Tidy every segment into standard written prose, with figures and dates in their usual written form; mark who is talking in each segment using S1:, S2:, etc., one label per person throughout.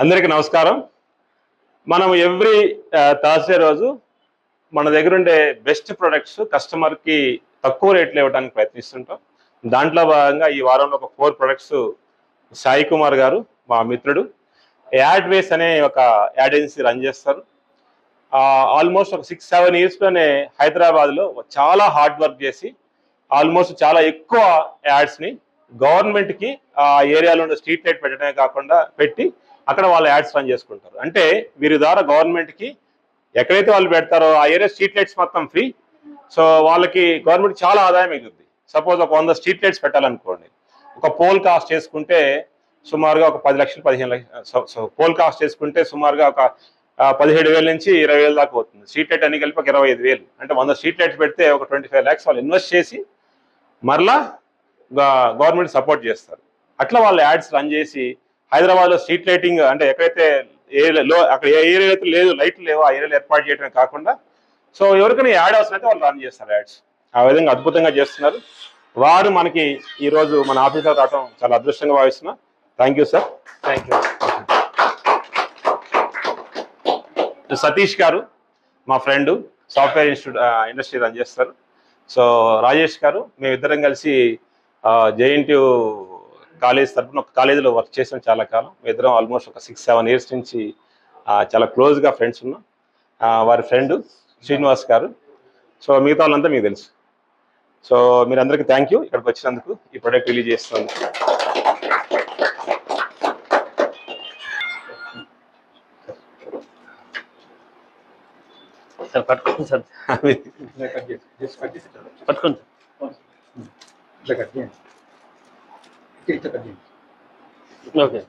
S1: అందరికీ నమస్కారం. మనం ఎవ్రీ థర్స్డే రోజు మన దగ్గర ఉండే బెస్ట్ ప్రొడక్ట్స్ కస్టమర్కి తక్కువ రేట్లు ఇవ్వడానికి ప్రయత్నిస్తుంటాం. దాంట్లో భాగంగా ఈ వారంలో ఒక 4 ప్రొడక్ట్స్ సాయి కుమార్ గారు మా మిత్రుడు యాడ్వేస్ అనే ఒక యాడ్ ఏజెన్సీ రన్ చేస్తారు. ఆల్మోస్ట్ ఒక 6-7 ఇయర్స్లోనే హైదరాబాద్లో చాలా హార్డ్ వర్క్ చేసి ఆల్మోస్ట్ చాలా ఎక్కువ యాడ్స్ని గవర్నమెంట్కి ఆ ఏరియాలో ఉన్న స్ట్రీట్ లైట్ పెట్టడమే కాకుండా పెట్టి అక్కడ వాళ్ళు యాడ్స్ రన్ చేసుకుంటారు. అంటే వీరి ద్వారా గవర్నమెంట్కి ఎక్కడైతే వాళ్ళు పెడతారో ఆ ఏరియా స్ట్రీట్ లైట్స్ మొత్తం ఫ్రీ. సో వాళ్ళకి గవర్నమెంట్ చాలా ఆదాయం మిగులుతుంది. సపోజ్ ఒక 100 స్ట్రీట్ లైట్స్ పెట్టాలనుకోండి, ఒక పోల్ కాస్ట్ చేసుకుంటే సుమారుగా ఒక 10 లక్షలు 15 లక్షలు పోల్ కాస్ట్ చేసుకుంటే సుమారుగా ఒక 17,000 నుంచి 20,000 దాకా అవుతుంది. స్ట్రీట్ లైట్ అన్ని కలిపి ఒక 25,000. అంటే 100 స్ట్రీట్ లైట్స్ పెడితే ఒక 25 lakhs వాళ్ళు ఇన్వెస్ట్ చేసి మరలా గవర్నమెంట్ సపోర్ట్ చేస్తారు. అట్లా వాళ్ళు యాడ్స్ రన్ చేసి హైదరాబాద్లో స్ట్రీట్ లైటింగ్ అంటే ఎక్కడైతే ఏరియాలో అక్కడ ఏ ఏరియా అయితే లేదు లైట్లు లేవో ఆ ఏరియాలో ఏర్పాటు చేయడమే కాకుండా సో ఎవరికైనా యాడ్ అవసరం అయితే వాళ్ళు రన్ చేస్తారు యాడ్స్. ఆ విధంగా అద్భుతంగా చేస్తున్నారు. వారు మనకి ఈరోజు మన ఆఫీస్లో రావడం చాలా అదృష్టంగా భావిస్తున్నా. Thank you sir.
S2: Thank you.
S1: Satish garu మా ఫ్రెండ్ సాఫ్ట్వేర్ ఇండస్ట్రీ రన్ చేస్తారు. సో రాజేష్ గారు మేమిద్దరం కలిసి జేఎన్టీయూ కాలేజ్ తరఫున ఒక కాలేజీలో వర్క్ చేసాం చాలా కాలం. మేమిద్దరం ఆల్మోస్ట్ ఒక 6-7 ఇయర్స్ నుంచి చాలా క్లోజ్గా ఫ్రెండ్స్ ఉన్నాం. వారి ఫ్రెండ్ శ్రీనివాస్ గారు. సో మిగతా వాళ్ళంతా మీకు తెలుసు. సో మీరందరికీ థ్యాంక్ యూ ఇక్కడికి వచ్చినందుకు, ఈ ప్రొడక్ట్ రిలీజ్ చేస్తున్నందుకు.
S2: సార్ పట్టుకోండి సార్, పట్టుకోండి ఓకే.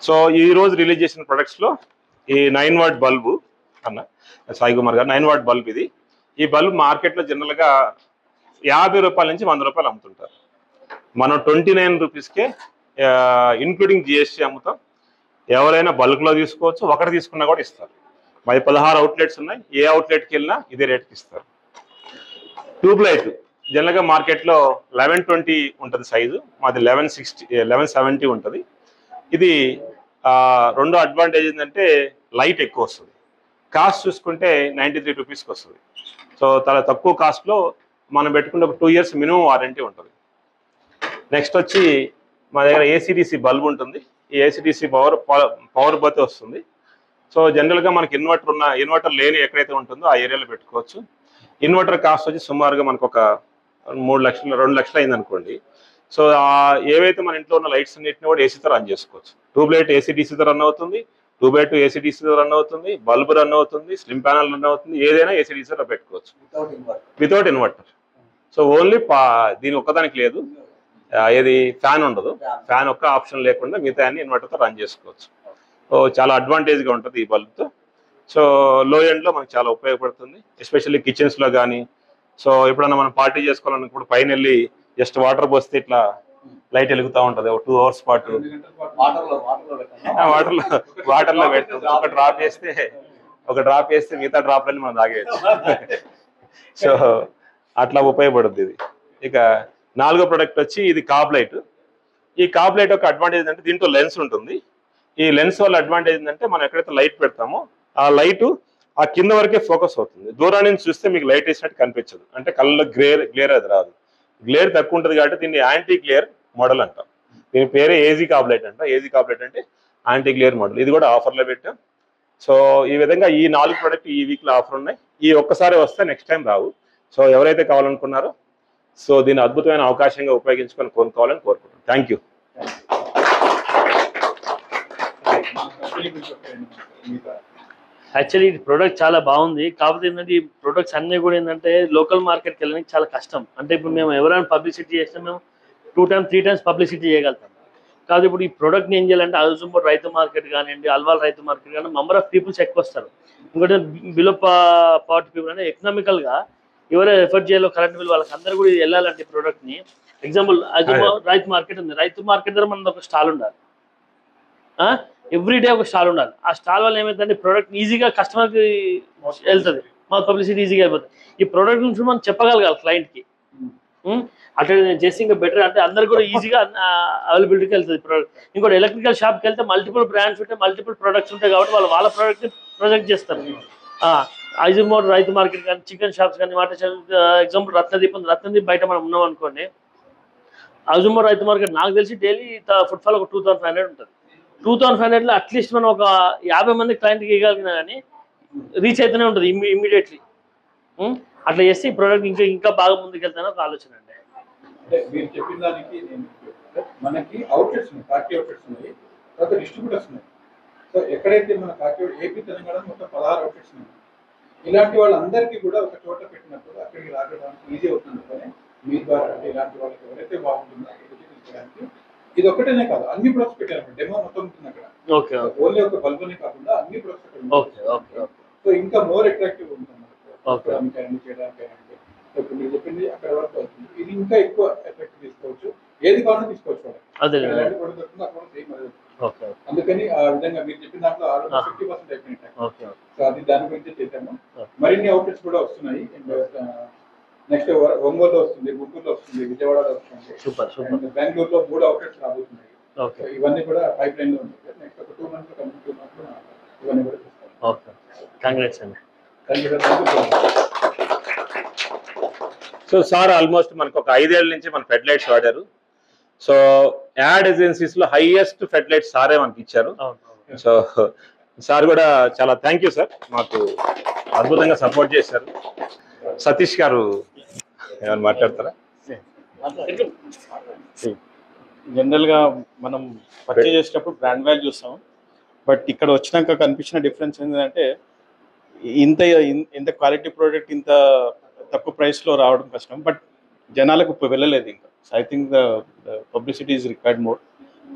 S1: సో ఈ రోజు రిలీజ్ చేసిన ప్రొడక్ట్స్ లో ఈ 9 watt బల్బు అన్న సాయి కుమార్ గారు 9 watt బల్బ్ ఇది. ఈ బల్బ్ మార్కెట్ లో జనరల్ గా 50 రూపాయల నుంచి 100 రూపాయలు అమ్ముతుంటారు. మనం 29 రూపీస్కే ఇన్క్లూడింగ్ జిఎస్టీ అమ్ముతాం. ఎవరైనా బల్క్ లో తీసుకోవచ్చు, ఒకటి తీసుకున్నా కూడా ఇస్తారు. మాది 16 అవుట్లెట్స్ ఉన్నాయి. ఏ అవుట్లెట్కి వెళ్ళినా ఇదే రేట్కి ఇస్తారు. ట్యూబ్ లైట్ జనరల్గా మార్కెట్లో 1120 ఉంటుంది సైజు, మాది 1170 ఉంటుంది. ఇది రెండో అడ్వాంటేజ్ ఏంటంటే లైట్ ఎక్కువ వస్తుంది. కాస్ట్ చూసుకుంటే 93 రూపీస్కి వస్తుంది. సో చాలా తక్కువ కాస్ట్లో మనం పెట్టుకుంటే ఒక 2 years మినిమం వారంటీ ఉంటుంది. నెక్స్ట్ వచ్చి మా దగ్గర ఏసీడీసీ బల్బ్ ఉంటుంది. ఈ ఏసీడీసీ పవర్ బతి వస్తుంది. సో జనరల్గా మనకి ఇన్వర్టర్ లేని ఎక్కడైతే ఉంటుందో ఆ ఏరియాలో పెట్టుకోవచ్చు. ఇన్వర్టర్ కాస్ట్ వచ్చి సుమారుగా మనకు ఒక 3 లక్షలు 2 లక్షలు అయింది అనుకోండి. సో ఏవైతే మన ఇంట్లో ఉన్న లైట్స్ అన్నింటినీ కూడా ఏసీతో రన్ చేసుకోవచ్చు. ట్యూబ్ లైట్ ఏసీడీసీతో రన్ అవుతుంది, ట్యూబ్ లైట్ ఏసీడీసీతో రన్ అవుతుంది, బల్బ్ రన్ అవుతుంది, స్లిమ్ ప్యానల్ రన్ అవుతుంది. ఏదైనా ఏసీడీసీలో పెట్టుకోవచ్చు వితౌట్ ఇన్వర్టర్. సో ఓన్లీ దీని ఒక్కదానికి లేదు, ఏది ఫ్యాన్ ఉండదు. ఫ్యాన్ ఒక్క ఆప్షన్ లేకుండా మిగతా అన్ని ఇన్వర్టర్తో రన్ చేసుకోవచ్చు. సో చాలా అడ్వాంటేజ్గా ఉంటుంది ఈ బల్బ్తో. సో లో ఎండ్లో మనకు చాలా ఉపయోగపడుతుంది, ఎస్పెషల్లీ కిచెన్స్లో కానీ. సో ఎప్పుడన్నా మనం పార్టీ చేసుకోవాలన్నప్పుడు పైన వెళ్ళి జస్ట్ వాటర్ పోస్తే ఇట్లా లైట్ వెలుగుతూ ఉంటుంది. ఒక 2 hours పాటు వాటర్లో పెడుతుంది. ఒక డ్రాప్ వేస్తే మిగతా డ్రాప్లని మనం తాగేయచ్చు. సో అట్లా ఉపయోగపడుతుంది ఇది. ఇక 4వ ప్రొడక్ట్ వచ్చి ఇది కాప్ లైట్. ఈ కాప్ లైట్ ఒక అడ్వాంటేజ్ ఏంటంటే దీంట్లో లెన్స్ ఉంటుంది. ఈ లెన్స్ వల్ల అడ్వాంటేజ్ ఏంటంటే మనం ఎక్కడైతే లైట్ పెడతామో ఆ లైటు ఆ కింద వరకే ఫోకస్ అవుతుంది. దూరం నుంచి చూస్తే మీకు లైట్ వేసినట్టు కనిపించదు. అంటే కళ్ళలో గ్లేర్ అది రాదు. గ్లేర్ తక్కువ ఉంటుంది కాబట్టి దీన్ని యాంటీ గ్లేర్ మోడల్ అంటాం. దీని పేరే ఏజీ కాప్ లైట్ అంట. ఏజీ కాప్ లైట్ అంటే యాంటీ గ్లేర్ మోడల్. ఇది కూడా ఆఫర్లో పెట్టాం. సో ఈ విధంగా ఈ 4 ప్రొడక్ట్ ఈ వీక్లో ఆఫర్ ఉన్నాయి. ఈ ఒక్కసారి వస్తే నెక్స్ట్ టైం రావు. సో ఎవరైతే కావాలనుకున్నారో సో దీన్ని అద్భుతమైన అవకాశంగా ఉపయోగించుకొని కొనుక్కోవాలని కోరుకుంటున్నాను. Thank you.
S2: యాక్చువల్లీ ఈ ప్రోడక్ట్ చాలా బాగుంది. కాకపోతే ఏంటంటే ఈ ప్రొడక్ట్స్ అన్నీ కూడా ఏంటంటే లోకల్ మార్కెట్కి వెళ్ళడానికి చాలా కష్టం. అంటే ఇప్పుడు మేము ఎవరైనా పబ్లిసిటీ చేసినా మేము 2 times 3 times పబ్లిసిటీ చేయగలుగుతాం. కాదు ఇప్పుడు ఈ ప్రోడక్ట్ని ఏం చేయాలంటే అజుంపూర్ రైతు మార్కెట్ కానివ్వండి, అల్వాల్ రైతు మార్కెట్ కానీ నంబర్ ఆఫ్ పీపుల్స్ ఎక్కువ వస్తారు. ఇంకోటి బిలో పవర్టీ పీపుల్ అంటే ఎకనామికల్గా ఎవరైనా ఎఫర్ట్ చేయాలో కరెంట్ బిల్ వాళ్ళకి అందరూ కూడా వెళ్ళాలంటే ఈ ప్రోడక్ట్ని. ఎగ్జాంపుల్ రైతు మార్కెట్ ఉంది. రైతు మార్కెట్ దగ్గర మనది ఒక స్టాల్ ఉండాలి. ఎవ్రీ డే ఒక స్టాల్ ఉండాలి. ఆ స్టాల్ వల్ల ఏమైందంటే ప్రోడక్ట్ ఈజీగా కస్టమర్కి వెళ్తుంది. మా పబ్లిసిటీ ఈజీగా అయిపోతుంది. ఈ ప్రోడక్ట్ నుంచి మనం చెప్పగలగాలి క్లయింట్కి, అట్లా నేను చేసి ఇంకా బెటర్ అంటే అందరు కూడా ఈజీగా అవైలబిలిటీకి వెళ్తుంది ప్రోడక్ట్. ఇంకోటి ఎలక్ట్రికల్ షాప్కి వెళ్తే మల్టిపుల్ బ్రాండ్స్ ఉంటాయి, మల్టిపుల్ ప్రొడక్ట్స్ ఉంటాయి కాబట్టి వాళ్ళ ప్రోడక్ట్ని ప్రొజెక్ట్ చేస్తారు. ఐజమోర్ రైతు మార్కెట్ కానీ, చికెన్ షాప్స్ కానీ, వాటర్ షాప్స్, ఎగ్జాంపుల్ రత్నదీప్ బయట మనం ఉన్నాం అనుకోండి, ఐజమోర్ రైతు మార్కెట్ నాకు తెలిసి డైలీ ఫుట్ఫాల్ ఒక 2500 ఉంటుంది. 2500లో అట్లీస్ట్ మనం ఒక 50 మంది క్లయింట్కి ఇవ్వగలిగినా కానీ రీచ్ అయితేనే ఉంటుంది ఇమ్మీడియట్లీ. అట్లా చేస్తే ఈ ప్రోడక్ట్ ఇంకా బాగా ముందుకెళ్తానని ఒక ఆలోచన అండి.
S3: మీరు చెప్పిన దానికి మనకి అవుట్లెట్స్ ఉన్నాయి, ఫ్యాక్టరీ అవుట్లెట్స్ ఉన్నాయి, తర్వాత డిస్ట్రిబ్యూటర్స్ ఉన్నాయి. సో ఎక్కడైతే మన ఫ్యాక్టరీ ఏపీ తెలంగాణ మొత్తం 16 అవుట్లెట్స్ ఉన్నాయి. ఇలాంటి వాళ్ళందరికీ కూడా ఒక చోట పెట్టినప్పుడు అక్కడికి రావడానికి ఈజీ అవుతుంది. కానీ మీ ద్వారా అంటే ఇలాంటి వాళ్ళకి ఎవరైతే బాగుంటుందో తీసుకోవడానికి ఇది ఒక్కటేనే కాదు, అన్ని ప్రొడక్ట్స్ పెట్టారు. డెమో మొత్తం ఉంటుంది అక్కడ. ఓన్లీ ఒక బల్బునే కాకుండా అన్ని ప్రొడక్ట్స్. సో ఇంకా మోర్ అట్రాక్టివ్ ఉంటుంది చేయడానికి. ఇప్పుడు మీరు చెప్పింది అక్కడ వరకు అవుతుంది, ఇది ఇంకా ఎక్కువ ఎఫెక్ట్ తీసుకోవచ్చు, ఏది కావాలో తీసుకోవచ్చు. అందుకని ఆ విధంగా మీరు చెప్పిన దాంట్లో 50% అయిపోయినట్టు. సో అది దాని గురించి చేశాము. మరిన్ని అవుట్లెట్స్ కూడా వస్తున్నాయి. నెక్స్ట్ ఒంగోలులో వస్తుంది, గుంటూరులో వస్తుంది, విజయవాడలో వస్తుంది, బెంగళూరులో 3 అవుట్లెట్స్ రాబోతున్నాయి. ఇవన్నీ కూడా పైప్ లైన్ లో ఉన్నాయి. నెక్స్ట్ ఒక 2 months ఇవన్నీ కూడా చూస్తాం.
S2: కంగ్రాట్స్ అండి.
S1: సో సార్ ఆల్మోస్ట్ మనకు ఒక 5 ఏళ్ల నుంచి మన ఫెడ్ లైట్స్ వాడారు. సో యాడ్ ఏజెన్సీస్ లో హైయెస్ట్ ఫెడ్ లైట్స్ సారే మనకి ఇచ్చారు. సో సార్ కూడా చాలా థ్యాంక్ యూ సార్, మాకు అద్భుతంగా సపోర్ట్ చేశారు. సతీష్ గారు ఏమైనా మాట్లాడతారా?
S4: జనరల్గా మనం పర్చేజ్ చేసేటప్పుడు బ్రాండ్ వాల్యూ చూస్తాం, బట్ ఇక్కడ వచ్చినాక కనిపించిన డిఫరెన్స్ ఏంటంటే ఇంత క్వాలిటీ ప్రోడక్ట్ ఇంత తక్కువ ప్రైస్లో రావడం కష్టం, బట్ జనాలకు వెళ్ళలేదు ఇంకా. So I think the publicity is required more.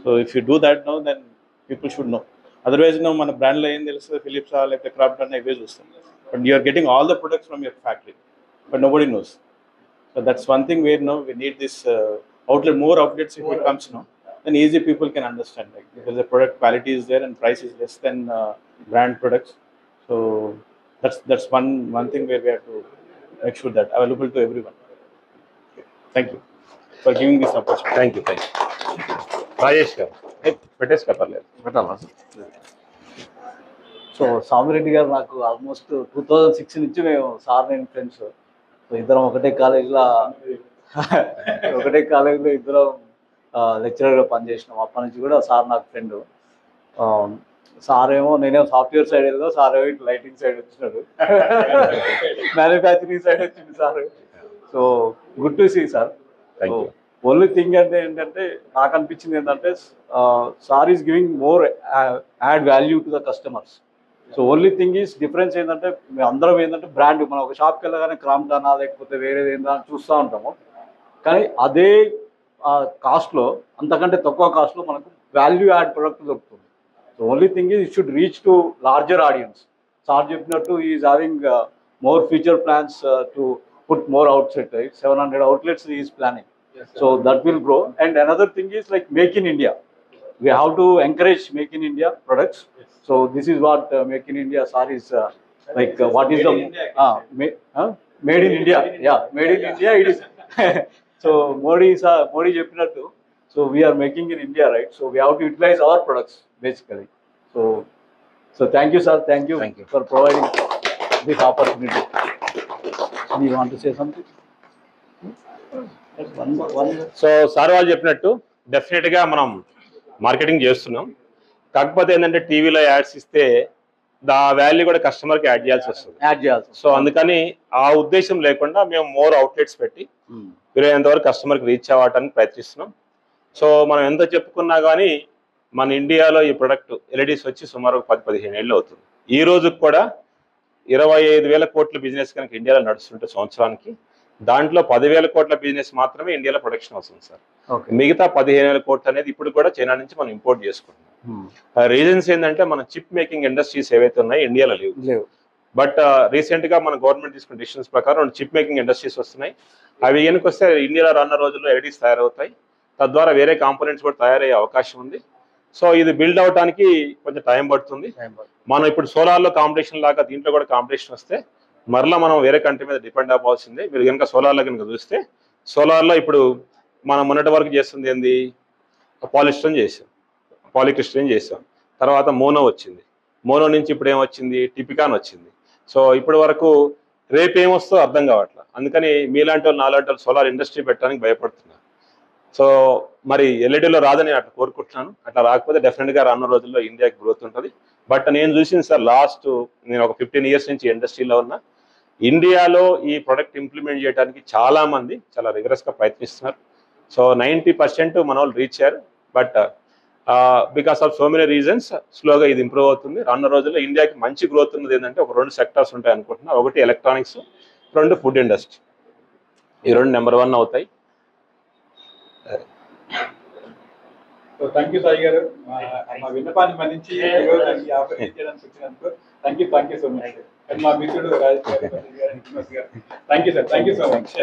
S4: So if you do that no then people should know. Otherwise no మన బ్రాండ్లో ఏం తెలుస్తుంది, ఫిలిప్సా లేకపోతే క్రాఫ్ట్ ఇవే చూస్తాం, but you're getting all the products from your factory, but nobody knows. So that's one thing where now we need this outlet, more outlets if it comes now, then easy people can understand, like, because the product quality is there and price is less than brand products. So that's one thing where we have to make sure that available to everyone. Thank you for giving this opportunity.
S1: Thank you. Rajesh గారు పెట్టేసి పర్లేదు.
S5: So Samireddy గారు నాకు almost 2006 నుంచి మేము sir నేను friends. So ఇద్దరం ఒకటే కాలేజీలో ఇద్దరం లెక్చరర్గా పనిచేసినాం. అప్పటి నుంచి కూడా సార్ నాకు ఫ్రెండ్. సార్ ఏమో నేనేమో సాఫ్ట్వేర్ సైడ్ వెళ్దా, సార్ ఏమో ఇటు లైటింగ్ సైడ్ వచ్చినాడు, మ్యానుఫ్యాక్చరింగ్ సైడ్ వచ్చింది sir. So good to see sir. Only thing అంటే ఏంటంటే నాకు అనిపించింది ఏంటంటే sir is giving more add value to the customers. So only thing is difference ఏంటంటే మేము అందరం ఏంటంటే బ్రాండ్, మనం ఒక షాప్కి వెళ్ళగానే క్రాంప్టనా లేకపోతే వేరేది ఏంటో చూస్తూ ఉంటాము, కానీ అదే కాస్ట్లో అంతకంటే తక్కువ కాస్ట్లో మనకు వాల్యూ యాడ్ ప్రొడక్ట్ దొరుకుతుంది. So only thing is it should reach to larger audience. Sir చెప్పినట్టు is having more future plans to put more outlet, right? 700 outlets is planning. So that will grow. And another thing is like Make in India. We have to encourage Make in India products. So this is what Make in India, sorry, is like what is the Made in India. Yeah, Made in India it is. So Modi చెప్పినట్టు, so we are making in India, right? So we have to utilize our products basically. So thank you sir, thank you for providing this opportunity. Do you want to say something?
S1: So sir వాళ్ళు చెప్పినట్టు definite గా మనం marketing చేస్తున్నాం. కాకపోతే ఏంటంటే టీవీలో ads ఇస్తే దా value కూడా కస్టమర్ కి యాడ్ చేయాల్సి వస్తుంది. సో అందుకని ఆ ఉద్దేశం లేకుండా మేము మోర్ అవుట్లెట్స్ పెట్టి వీలైనంత వరకు కస్టమర్ కి రీచ్ అవ్వడానికి ప్రయత్నిస్తున్నాం. సో మనం ఎంత చెప్పుకున్నా కానీ మన ఇండియాలో ఈ ప్రొడక్ట్ ఎల్ఈడీస్ వచ్చి సుమారు 10-15 ఏళ్ళు అవుతుంది. ఈ రోజుకి కూడా 25,000 కోట్ల బిజినెస్ కనుక ఇండియాలో నడుస్తుంటే సంవత్సరానికి, దాంట్లో 10,000 కోట్ల బిజినెస్ మాత్రమే ఇండియాలో ప్రొడక్షన్ వస్తుంది సార్. మిగతా 15,000 కోట్లు అనేది ఇప్పుడు కూడా చైనా నుంచి మనం ఇంపోర్ట్ చేసుకుంటున్నాం. రీజన్స్ ఏంటంటే మన చిప్ మేకింగ్ ఇండస్ట్రీస్ ఏవైతే ఉన్నాయో ఇండియాలో లేవు. బట్ రీసెంట్ గా మన గవర్నమెంట్ తీసుకున్న డిసిషన్స్ ప్రకారం చిప్ మేకింగ్ ఇండస్ట్రీస్ వస్తున్నాయి. అవి వెనక్కి వస్తే ఇండియాలో రానున్న రోజుల్లో ఎల్ఈడీస్ తయారవుతాయి. తద్వారా వేరే కాంపోనెంట్స్ కూడా తయారయ్యే అవకాశం ఉంది. సో ఇది బిల్డ్ అవడానికి కొంచెం టైం పడుతుంది. మనం ఇప్పుడు సోలార్లో కాంపిటీషన్ లాగా దీంట్లో కూడా కాంపిటీషన్ వస్తే మరలా మనం వేరే కంట్రీ మీద డిపెండ్ అవ్వాల్సిందే. మీరు కనుక సోలార్లో కనుక చూస్తే సోలార్లో ఇప్పుడు మనం మొన్నటి వరకు చేస్తుంది ఏంది, పాలిక్రిస్టలిన్ చేసాం, తర్వాత మోనో వచ్చింది, మోనో నుంచి ఇప్పుడు ఏమొచ్చింది, టిపికాన్ వచ్చింది. సో ఇప్పటి వరకు రేపు ఏమొస్తో అర్థం కావట్లేదు. అందుకని మీలాంటి వాళ్ళు నాలాంటి వాళ్ళు సోలార్ ఇండస్ట్రీ పెట్టడానికి భయపడుతున్నారు. సో మరి ఎల్ఈడిలో రాదని నేను అట్లా కోరుకుంటున్నాను. అట్లా రాకపోతే డెఫినెట్గా రానున్న రోజుల్లో ఇండియాకి గ్రోత్ ఉంటుంది. బట్ నేను చూసింది సార్, నేను ఒక 15 years నుంచి ఇండస్ట్రీలో ఉన్నా, ఇండియాలో ఈ ప్రొడక్ట్ ఇంప్లిమెంట్ చేయడానికి చాలామంది చాలా రిగరస్గా ప్రయత్నిస్తున్నారు. సో 90% మన వాళ్ళు రీచ్ అయ్యారు. But because of so many reasons స్లోగా ఇది ఇంప్రూవ్ అవుతుంది. రానున్న రోజుల్లో ఇండియాకి మంచి గ్రోత్ ఉన్నది ఏంటంటే ఒక 2 sectors ఉంటాయి అనుకుంటున్నా. ఒకటి ఎలక్ట్రానిక్స్, 2 ఫుడ్ ఇండస్ట్రీ. ఈ 2 నెంబర్ 1 అవుతాయి.
S3: సో థ్యాంక్ యూ సాయి గారు, మా విన్నపాన్ని మన్నించి ఈరోజు ఈ ఆఫర్ ఇచ్చేయడానికి వచ్చినందుకు థ్యాంక్ యూ సో మచ్. మా మిత్రుడు రాజేష్ గారు, thank you sir, thank you so much.